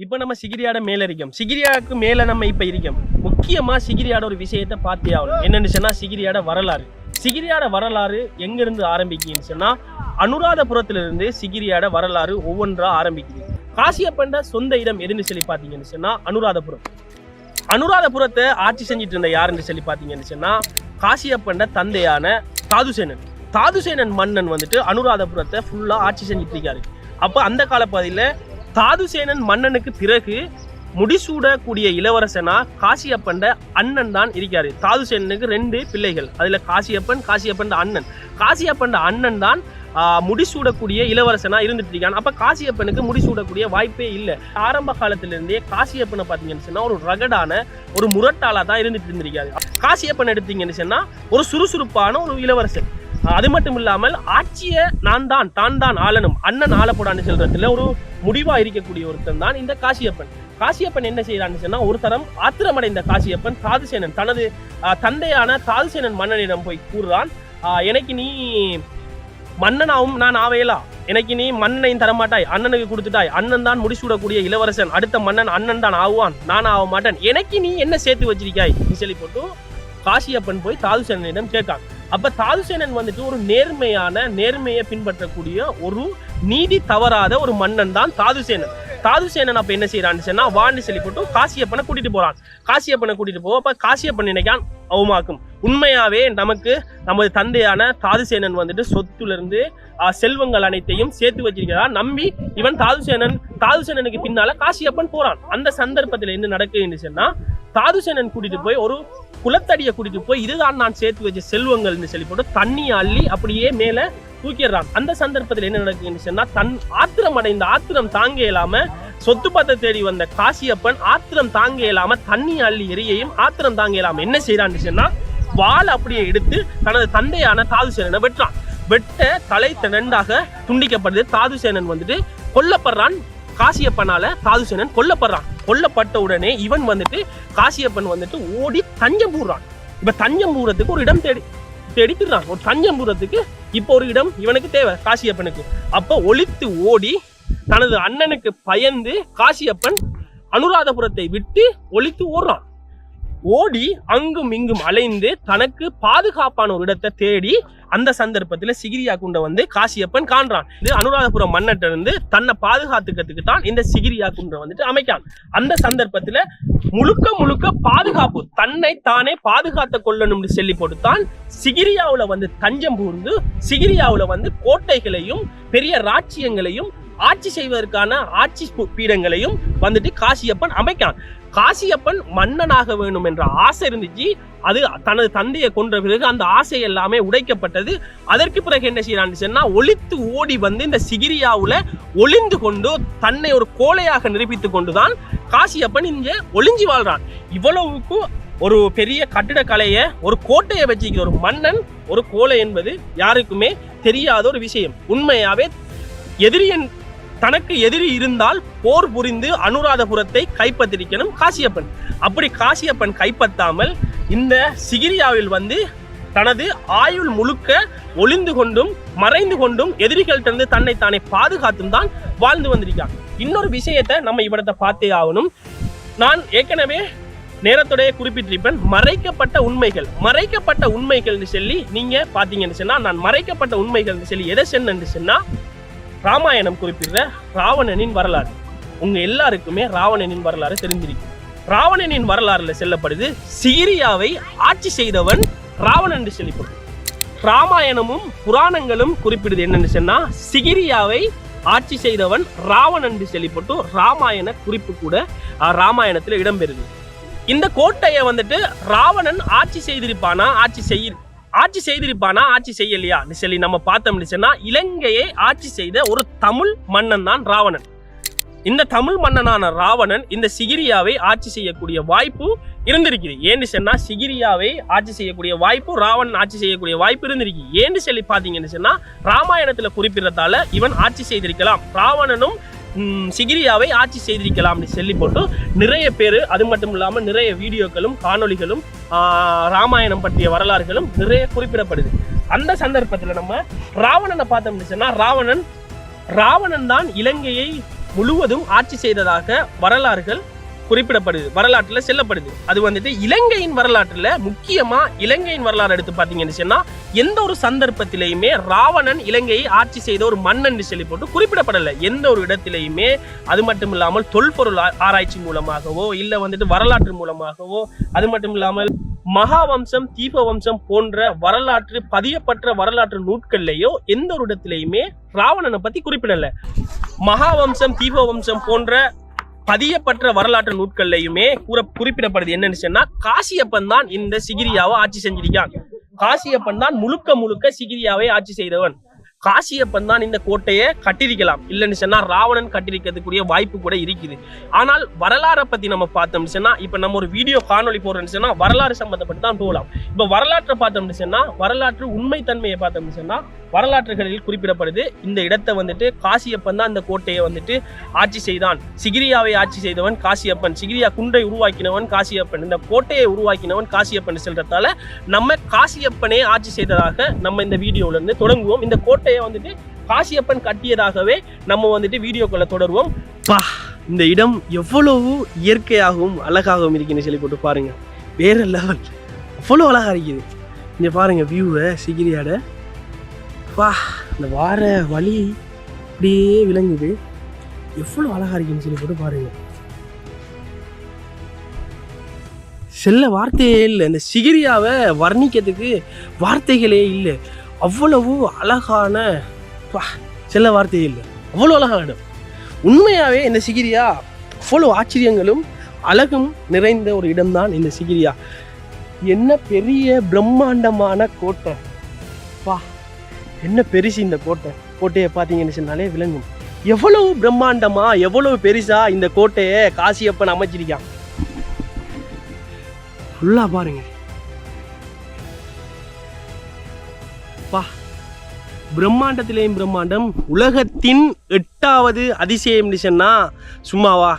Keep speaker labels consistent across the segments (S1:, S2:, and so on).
S1: இப்போ நம்ம சிகிரியாட மேல இருக்கோம். சிகிரியாவுக்கு மேல நம்ம இப்ப இருக்கோம். முக்கியமா சிகிரியாட ஒரு விஷயத்தை பார்த்தே ஆகணும். என்னன்னு சொன்னா சிகிரியாட வரலாறு. சிகிரியாட வரலாறு எங்க இருந்து ஆரம்பிக்குன்னு சொன்னா அனுராதபுரத்திலிருந்து சிகிரியாட வரலாறு ஒவ்வொன்றா ஆரம்பிக்குது. காசியப்பண்ட சொந்த இடம் எதுன்னு சொல்லி பாத்தீங்கன்னு சொன்னா அனுராதபுரம். அனுராதபுரத்தை ஆட்சி செஞ்சுட்டு இருந்த யாருன்னு சொல்லி பாத்தீங்கன்னு சொன்னா காசியப்பண்ட தந்தையான தாதுசேனன். தாதுசேனன் மன்னன் வந்துட்டு அனுராதபுரத்தை ஃபுல்லா ஆட்சி செஞ்சுட்டு இருக்காரு. அப்ப அந்த காலப்பகுதியில தாதுசேனன் மன்னனுக்கு பிறகு முடிசூடக்கூடிய இளவரசனா காசியப்பண்ட அண்ணன் தான் இருக்காரு. தாதுசேனனுக்கு 2 பிள்ளைகள். அதுல காசியப்பண்ட அண்ணன். காசியப்பண்ட அண்ணன் தான் முடிசூடக்கூடிய இளவரசனா இருந்துட்டு இருக்கான். அப்ப காசியப்பனுக்கு முடிசூடக்கூடிய வாய்ப்பே இல்லை. ஆரம்ப காலத்திலிருந்தே காசியப்பனை பார்த்தீங்கன்னு சொன்னா ஒரு ரகடான ஒரு முரட்டாளா தான் இருந்துட்டு இருந்திருக்காரு. காசியப்பன் எடுத்தீங்கன்னு சொன்னா ஒரு சுறுசுறுப்பான ஒரு இளவரசன். அது மட்டும் இல்லாமல் ஆட்சியை தான் ஆளணும், அண்ணன் ஆளப்படான்னு சொல்றதுல ஒரு முடிவா இருக்கக்கூடிய ஒருத்தன் தான் இந்த காசியப்பன். காசியப்பன் என்ன செய்யறான்னு சொன்னா ஒரு தரம் ஆத்திரமடைந்த காசியப்பன் தாதுசேனன் தனது தந்தையான தாதுசேனன் மன்னனிடம் போய் கூறுறான், எனக்கு நீ மன்னனாவும் நான் ஆவையலா, எனக்கு நீ மன்னனையும் தரமாட்டாய், அண்ணனுக்கு கொடுத்துட்டாய், அண்ணன் தான் முடிசூடக்கூடிய இளவரசன், அடுத்த மன்னன் அண்ணன் தான் ஆவான், நான் ஆக மாட்டேன், எனக்கு நீ என்ன சேர்த்து வச்சிருக்காய் சொல்லி போட்டு காசியப்பன் போய் தாதுசேனனிடம் கேட்கான். அப்ப தாதுசேனன் வந்துட்டு ஒரு நேர்மையை பின்பற்றக்கூடிய ஒரு நீதி தவறாத ஒரு மன்னன் தான் தாதுசேனன். தாதுசேனன் அப்ப என்ன செய்யறான்னு சொன்னா வான்னு சொல்லி போட்டு காசியப்பனை கூட்டிட்டு போறான். காசியப்பனை கூட்டிட்டு போவோம். அப்ப காசியப்பன் நினைக்கான் அவமாக்கும் உண்மையாவே நமது தந்தையான தாதுசேனன் வந்துட்டு சொத்துல இருந்து செல்வங்கள் அனைத்தையும் சேர்த்து வச்சிருக்கிறான் நம்பி இவன் தாதுசேனனுக்கு பின்னால காசியப்பன் போறான். அந்த சந்தர்ப்பத்தில் என்ன நடக்குதுன்னு சொன்னா தாதுசேனன் கூட்டிட்டு போய் ஒரு குளத்தடியை கூட்டிட்டு போய் இதுதான் நான் சேர்த்து வச்ச செல்வங்கள்னு சொல்லி போட்டு தண்ணியை அள்ளி அப்படியே மேல தூக்கிடுறான். அந்த சந்தர்ப்பத்தில் என்ன நடக்குதுன்னு சொன்னா ஆத்திரம் தாங்க இயலாம சொத்து பத்தை தேடி வந்த காசியப்பன் ஆத்திரம் தாங்க இயலாம தண்ணி அள்ளி எரியையும் ஆத்திரம் தாங்க இயலாம என்ன செய்யறான்னு சொன்னா வாள் அப்படியே எடுத்து தனது தந்தையான தாதுசேனனை வெட்டுறான். வெட்ட தலை 2ஆக துண்டிக்கப்படுது. தாதுசேனன் வந்துட்டு கொல்லப்படுறான். காசியப்பனால தாதுசேனன் கொல்லப்படுறான். கொல்லப்பட்ட உடனே இவன் வந்துட்டு காசியப்பன் வந்துட்டு ஓடி தஞ்சம் பூர்றான். இப்ப தஞ்சம் பூரத்துக்கு ஒரு இடம் தேடித்துறான். ஒரு தஞ்சம் பூரத்துக்கு இப்போ ஒரு இடம் இவனுக்கு தேவை காசியப்பனுக்கு. அப்ப ஒளித்து ஓடி தனது அண்ணனுக்கு பயந்து காசியப்பன் அனுராதபுரத்தை விட்டு ஒளித்து ஓடுறான். ஓடி அங்கும் இங்கும் அலைந்து தனக்கு பாதுகாப்பான ஒரு இடத்தை தேடி அந்த சந்தர்ப்பத்தில் சிகிரியா குண்டை வந்து காசியப்பன் காண்றான். இது அனுராதபுரம் மன்னட்ட இருந்து தன்னை பாதுகாத்துக்கிறதுக்கு தான் இந்த சிகிரியா குண்டை வந்துட்டு அமைக்கான். அந்த சந்தர்ப்பத்தில் முழுக்க பாதுகாப்பு தன்னை தானே பாதுகாத்து கொள்ளணும்னு சொல்லி போட்டுத்தான் சிகிரியாவுல வந்து தஞ்சம் பூர்ந்து சிகிரியாவுல வந்து கோட்டைகளையும் பெரிய ராஜ்யங்களையும் ஆட்சி செய்வதற்கான ஆட்சி பீடங்களையும் வந்துட்டு காசியப்பன் அமைக்கான். காசியப்பன் மன்னனாக வேணும் என்ற ஆசை இருந்துச்சு. அது தனது தந்தையை கொன்ற பிறகு அந்த ஆசை எல்லாமே உடைக்கப்பட்டது. அதற்கு பிறகு என்ன செய்யறான்னு சொன்னா ஒளித்து ஓடி வந்து இந்த சிகிரியாவுல ஒளிந்து கொண்டு தன்னை ஒரு கோழையாக நிரூபித்துக் கொண்டுதான் காசியப்பன் இங்க ஒளிஞ்சி வாழ்றான். இவ்வளவுக்கு ஒரு பெரிய கட்டிடக்கலையை ஒரு கோட்டையை வச்சிருக்கிற ஒரு மன்னன் ஒரு கோழை என்பது யாருக்குமே தெரியாத ஒரு விஷயம். உண்மையாவே தனக்கு எதிரி இருந்தால் போர் புரிந்து அனுராதபுரத்தை கைப்பற்றிருக்கணும் காசியப்பன். அப்படி காசியப்பன் கைப்பற்றாமல் இந்த சிகிரியாவில் வந்து தனது ஆயுள் முழுக்க ஒளிந்து கொண்டும் மறைந்து கொண்டும் எதிரிகள்கிட்ட தன்னை தானே பாதுகாத்தும் தான் வாழ்ந்து வந்திருக்கான். இன்னொரு விஷயத்தை நம்ம இவரத்தை பார்த்தே ஆகணும். நான் ஏற்கனவே நேரத்தோடைய குறிப்பிட்டிருப்பேன் மறைக்கப்பட்ட உண்மைகள் சொல்லி நீங்க பாத்தீங்கன்னு சொன்னா நான் மறைக்கப்பட்ட உண்மைகள் சொல்லி எதை சொன்னு சொன்னா ராமாயணம் குறிப்பிடுற ராவணனின் வரலாறு. உங்க எல்லாருக்குமே ராவணனின் வரலாறு தெரிஞ்சிருக்கு. ராவணனின் வரலாறுல செல்லப்படுது சிகிரியாவை ஆட்சி செய்தவன் ராவணன் என்று சொல்லப்படுது. ராமாயணமும் புராணங்களும் குறிப்பிடுது என்னன்னு சொன்னா சிகிரியாவை ஆட்சி செய்தவன் ராவணன் என்று சொல்லப்பட்டு ராமாயண குறிப்பு கூட ராமாயணத்துல இடம்பெறுது. இந்த கோட்டையை வந்துட்டு ராவணன் ஆட்சி செய்திருப்பானா ஆட்சி செய்யலையா சொல்லி நம்ம பார்த்தோம்னு சொன்னா இலங்கையை ஆட்சி செய்த ஒரு தமிழ் மன்னன் தான் ராவணன். இந்த தமிழ் மன்னனான ராவணன் இந்த சிகிரியாவை ஆட்சி செய்யக்கூடிய வாய்ப்பு இருந்திருக்குது. ஏன்னு சொன்னா சிகிரியாவை ஆட்சி செய்யக்கூடிய வாய்ப்பு ராவணன் ஆட்சி செய்யக்கூடிய வாய்ப்பு இருந்திருக்கு. ஏன்னு சொல்லி பாத்தீங்கன்னு சொன்னா ராமாயணத்துல குறிப்பிடறதால இவன் ஆட்சி செய்திருக்கலாம், ராவணனும் சிகிரியாவை ஆட்சி செய்திருக்கலாம்னு சொல்லி போட்டு நிறைய பேர், அது மட்டும் இல்லாம நிறைய வீடியோக்களும் காணொலிகளும் ராமாயணம் பற்றிய வரலாறுகளும் நிறைய குறிப்பிடப்படுது. அந்த சந்தர்ப்பத்தில் நம்ம ராவணனை பார்த்தோம்னு சொன்னா ராவணன் தான் இலங்கையை முழுவதும் ஆட்சி செய்ததாக வரலாறுகள் குறிப்பிடப்படுது, வரலாற்றுல செல்லப்படுது. அது வந்துட்டு இலங்கையின் வரலாற்றுல முக்கியமா இலங்கையின் வரலாறு எடுத்து பாத்தீங்கன்னு சொன்னா எந்த ஒரு சந்தர்ப்பத்திலையுமே ராவணன் இலங்கையை ஆட்சி செய்த ஒரு மன்னன் சொல்லி போட்டு குறிப்பிடப்படலை எந்த ஒரு இடத்திலையுமே. அது மட்டும் இல்லாமல் தொல்பொருள் ஆராய்ச்சி மூலமாகவோ இல்ல வந்துட்டு வரலாற்று மூலமாகவோ, அது மட்டும் இல்லாமல் மகாவம்சம் தீபவம்சம் போன்ற வரலாற்று பதியப்பட்ட வரலாற்று நூட்கள்லயோ எந்த ஒரு இடத்திலையுமே ராவணனை பத்தி குறிப்பிடல. மகாவம்சம் தீபவம்சம் போன்ற பதியப்பட்ட வரலாற்று நூட்கள்லையுமே குறிப்பிடப்படுது என்னன்னு சொன்னா காசியப்பன் தான் இந்த சிகிரியாவை ஆட்சி செஞ்சிருக்கான். காசியப்பன் தான் முழுக்க சிகிரியாவை ஆட்சி செய்தவன். காசியப்பன் தான் இந்த கோட்டையை கட்டிருக்கலாம், இல்லைன்னு சொன்னா ராவணன் கட்டிருக்கிறதுக்குரிய வாய்ப்பு கூட இருக்குது. ஆனால் வரலாறை பத்தி நம்ம பார்த்தோம்னு சொன்னா இப்ப நம்ம ஒரு வீடியோ காணொலி போடுறோம்னு சொன்னா வரலாறு சம்பந்தப்பட்டு தான் போகலாம். இப்ப வரலாற்றை பார்த்தோம்னு சொன்னா வரலாற்று உண்மை தன்மையை பார்த்தோம்னு சொன்னா வரலாற்றுகளில் குறிப்பிடப்படுது இந்த இடத்தை வந்துட்டு காசியப்பன் தான் இந்த கோட்டையை வந்துட்டு ஆட்சி செய்தான். சிகிரியாவை ஆட்சி செய்தவன் காசியப்பன், சிகிரியா குன்றை உருவாக்கினவன் காசியப்பன், இந்த கோட்டையை உருவாக்கினவன் காசியப்பன் சொல்றதால நம்ம காசியப்பனே ஆட்சி செய்ததாக நம்ம இந்த வீடியோல இருந்து தொடங்குவோம். இந்த கோட்டையை வந்துட்டு காசியப்பன் கட்டியதாகவே நம்ம வந்துட்டு வீடியோக்குள்ள தொடருவோம். இந்த இடம் எவ்வளவு இயற்கையாகவும் அழகாகவும் இருக்குன்னு சொல்லி போட்டு பாருங்க, வேற லெவல், அவ்வளோ அழகா இருக்குது. இங்க பாருங்க வியூவை சிகிரியாட. இந்த வார வழி அப்படியே விளங்குது, எவ்வளவு அழகா இருக்குன்னு சொல்லி போட்டு பாருங்க. செல்ல வார்த்தையே இல்லை, இந்த சிகிரியாவை வர்ணிக்கிறதுக்கு வார்த்தைகளே இல்லை, அவ்வளவு அழகான செல்ல வார்த்தையே இல்லை, அவ்வளோ அழகான இடம். உண்மையாவே இந்த சிகிரியா அவ்வளோ ஆச்சரியங்களும் அழகும் நிறைந்த ஒரு இடம்தான் இந்த சிகிரியா. என்ன பெரிய பிரம்மாண்டமான கோட்டை, என்ன பெருசு இந்த கோட்டையை பார்த்தீங்கன்னு சொன்னாலே விளங்கும். எவ்வளவு பிரம்மாண்டமா எவ்வளவு பெருசா இந்த கோட்டையை காசியப்பன் அமைச்சிருக்கான். ஃபுல்லா பாருங்க, பிரம்மாண்டத்திலேயும் பிரம்மாண்டம். உலகத்தின் 8வது அதிசயம் சொன்னா சும்மாவா?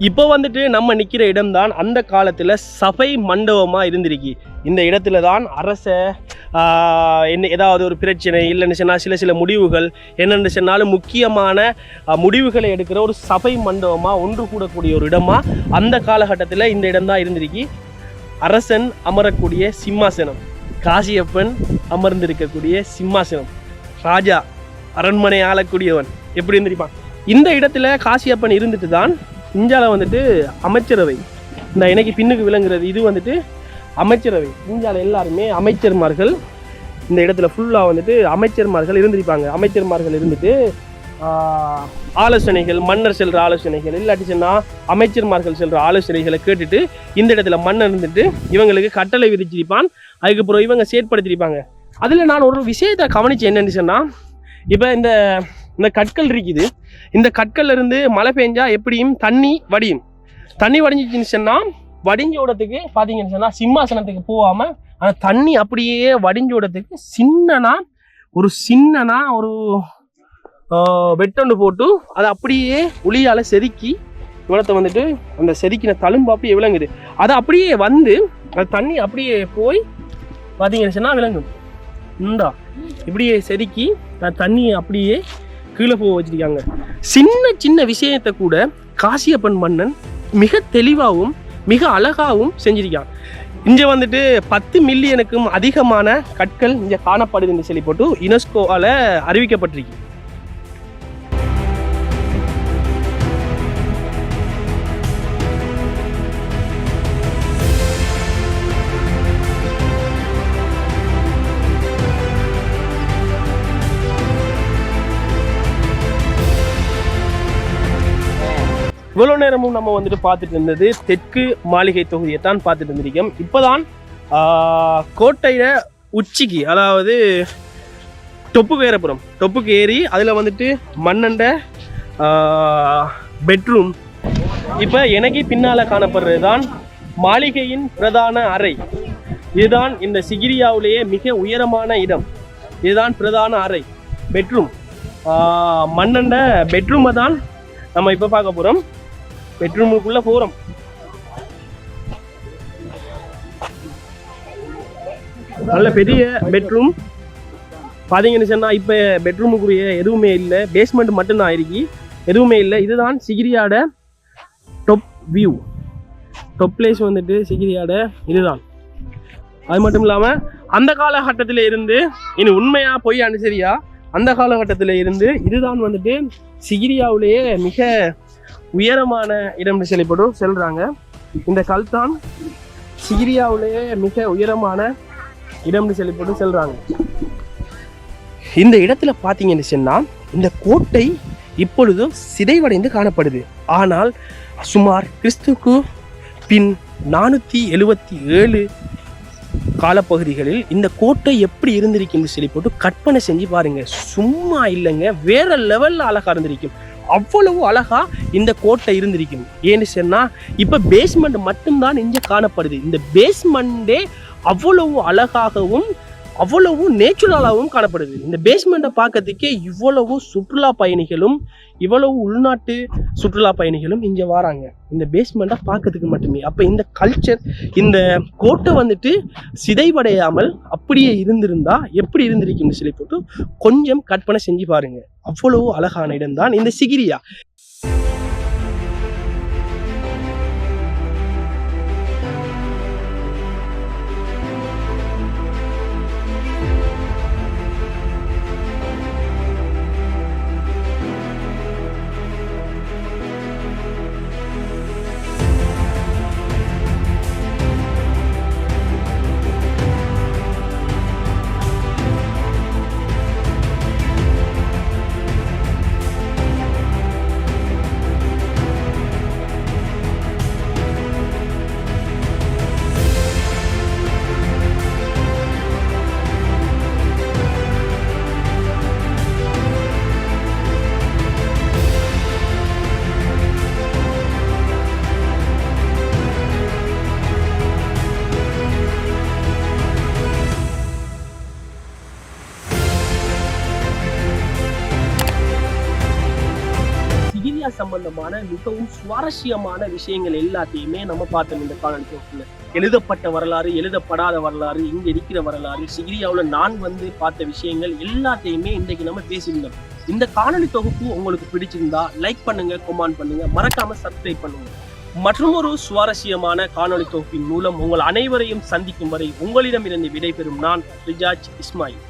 S1: இப்போ வந்துட்டு நம்ம நிற்கிற இடம்தான் அந்த காலத்தில் சபை மண்டபமாக இருந்திருக்கு. இந்த இடத்துல தான் அரச என்ன ஏதாவது ஒரு பிரச்சனை இல்லைன்னு சொன்னால் சில முடிவுகள் என்னென்னு சொன்னாலும் முக்கியமான முடிவுகளை எடுக்கிற ஒரு சபை மண்டபமாக ஒன்று கூடக்கூடிய ஒரு இடமாக அந்த காலகட்டத்தில் இந்த இடம்தான் இருந்திருக்கு. அரசன் அமரக்கூடிய சிம்மாசனம், காசியப்பன் அமர்ந்திருக்கக்கூடிய சிம்மாசனம், ராஜா அரண்மனை ஆளக்கூடியவன் எப்படி இருந்திருப்பான். இந்த இடத்துல காசியப்பன் இருந்துட்டு தான் இந்தியாவில் வந்துட்டு அமைச்சரவை, இந்த எனக்கு பின்னுக்கு விளங்குறது இது வந்துட்டு அமைச்சரவை. இந்தியாவில் எல்லாருமே அமைச்சர்மார்கள் இந்த இடத்துல ஃபுல்லாக வந்துட்டு அமைச்சர்மார்கள் இருந்திருப்பாங்க. அமைச்சர்மார்கள் இருந்துட்டு ஆலோசனைகள், மன்னர் செல்கிற ஆலோசனைகள் இல்லாட்டி சொன்னால் அமைச்சர்மார்கள் செல்கிற ஆலோசனைகளை கேட்டுட்டு இந்த இடத்துல மன்னர் இருந்துட்டு இவங்களுக்கு கட்டளை விதிச்சிருப்பான். அதுக்கப்புறம் இவங்க செயற்படுத்திருப்பாங்க. அதில் நான் ஒரு விஷயத்தை கவனிச்சேன் என்னன்னு சொன்னால், இப்போ இந்த கற்கள் இருக்குது, இந்த கற்கள்ல இருந்து மழை பெஞ்சா எப்படியும் தண்ணி வடியும். தண்ணி வடிஞ்சிச்சுன்னு சொன்னால் வடிஞ்சோடத்துக்கு பார்த்தீங்கன்னு சொன்னால் சிம்மாசனத்துக்கு போகாமல் அந்த தண்ணி அப்படியே வடிஞ்சோடத்துக்கு சின்னனா ஒரு வெட்டொண்டு போட்டு அதை அப்படியே ஒளியால் செதுக்கி இவ்வளத்தை வந்துட்டு அந்த செதுக்கின தழும்பு அப்படியே விளங்குது. அதை அப்படியே வந்து அந்த தண்ணி அப்படியே போய் பார்த்தீங்கன்னு சொன்னால் விளங்கும். இந்தா இப்படியே செதுக்கி தண்ணியை அப்படியே கீழே போக வச்சிருக்காங்க. சின்ன விஷயத்தை கூட காசியப்பன் மன்னன் மிக தெளிவாகவும் மிக அழகாகவும் செஞ்சிருக்கான். இங்கே வந்துட்டு 10 மில்லியனுக்கும் அதிகமான கற்கள் இங்கே காணப்படுதுன்னு சொல்லி போட்டு யுனெஸ்கோவால் அறிவிக்கப்பட்டிருக்கு. இவ்வளோ நேரமும் நம்ம வந்துட்டு பார்த்துட்டு இருந்தது தெற்கு மாளிகை தொகுதியை தான் பார்த்துட்டு இருந்திருக்கோம். இப்போதான் கோட்டையில உச்சிக்கு, அதாவது தொப்புக்கு ஏறி அதில் வந்துட்டு மன்னண்ட பெட்ரூம். இப்போ எனக்கு பின்னால் காணப்படுறது தான் மாளிகையின் பிரதான அறை. இதுதான் இந்த சிகிரியாவிலேயே மிக உயரமான இடம். இதுதான் பிரதான அறை, பெட்ரூம். மன்னண்ட பெட்ரூமை தான் நம்ம இப்போ பார்க்க போகிறோம். பெட்ரூமுக்குள்ள போறோம். நல்ல பெரிய பெட்ரூம். பார்த்தீங்கன்னு சொன்னால் இப்போ பெட்ரூமுக்குரிய எதுவுமே இல்லை, பேஸ்மெண்ட் மட்டும்தான் ஆயிருக்கு, எதுவுமே இல்லை. இதுதான் சிகிரியாட டொப் வியூ, டொப் பிளேஸ் வந்துட்டு சிகிரியாட இதுதான். அது மட்டும் இல்லாமல் அந்த காலகட்டத்தில் இருந்து இனி உண்மையாக போய் சரியா அந்த காலகட்டத்தில் இருந்து இதுதான் வந்துட்டு சிகிரியாவிலேயே மிக உயரமான இடம்னு சொல்லப்படும் சொல்கிறாங்க. இந்த கல் தான் சிகிரியாவிலேயே மிக உயரமான இடம்னு சொல்லப்படும் சொல்கிறாங்க. இந்த இடத்துல பார்த்தீங்கன்னு சொன்னால் இந்த கோட்டை இப்பொழுதும் சிதைவடைந்து காணப்படுது. ஆனால் சுமார் கிறிஸ்துக்கு பின் 477 காலப்பகுதிகளில் இந்த கோட்டை எப்படி இருந்திருக்குன்னு சொல்லி போட்டு கற்பனை செஞ்சு பாருங்க. சும்மா இல்லைங்க, வேற லெவல்ல அழகா இருந்திருக்கும். அவ்வளவு அழகா இந்த கோட்டை இருந்திருக்கும். ஏன்னு சொன்னா இப்ப பேஸ்மெண்ட் மட்டும்தான் இங்க காணப்படுது. இந்த பேஸ்மெண்டே அவ்வளவு அழகாகவும் அவ்வளவு நேச்சுரலாகவும் காணப்படுது. இந்த பேஸ்மெண்ட்டை பார்க்கறதுக்கே இவ்வளவு சுற்றுலா பயணிகளும் இவ்வளவு உள்நாட்டு சுற்றுலா பயணிகளும் இங்கே வராங்க இந்த பேஸ்மெண்ட்டை பார்க்கறதுக்கு மட்டுமே. அப்போ இந்த கல்ச்சர், இந்த கோட்டை வந்துட்டு சிதைவடையாமல் அப்படியே இருந்திருந்தா எப்படி இருந்திருக்குன்னு சொல்லி போட்டு கொஞ்சம் கற்பனை செஞ்சு பாருங்க. அவ்வளவு அழகான இடம் தான் இந்த சிகிரியா. சம்பந்தமான மிகவும் சுவாரஸ்யமான விஷயங்கள் எல்லாத்தையுமே நம்ம பார்த்தோம் இந்த காணொலி தொகுப்புல. எழுதப்பட்ட வரலாறு, எழுதப்படாத வரலாறு, இங்க இருக்கிற வரலாறு, சிகிரியாவில் நான் வந்து பார்த்த விஷயங்கள் எல்லாத்தையுமே இன்றைக்கு நம்ம பேசியிருந்தோம். இந்த காணொலி தொகுப்பு உங்களுக்கு பிடிச்சிருந்தா லைக் பண்ணுங்க, கமெண்ட் பண்ணுங்க, மறக்காம சப்ஸ்கிரைப் பண்ணுங்க. மற்றும் ஒரு சுவாரஸ்யமான காணொலி தொகுப்பின் மூலம் உங்கள் அனைவரையும் சந்திக்கும் வரை உங்களிடமிருந்து விடைபெறும் நான் ரிஜாஜ் இஸ்மாயில்.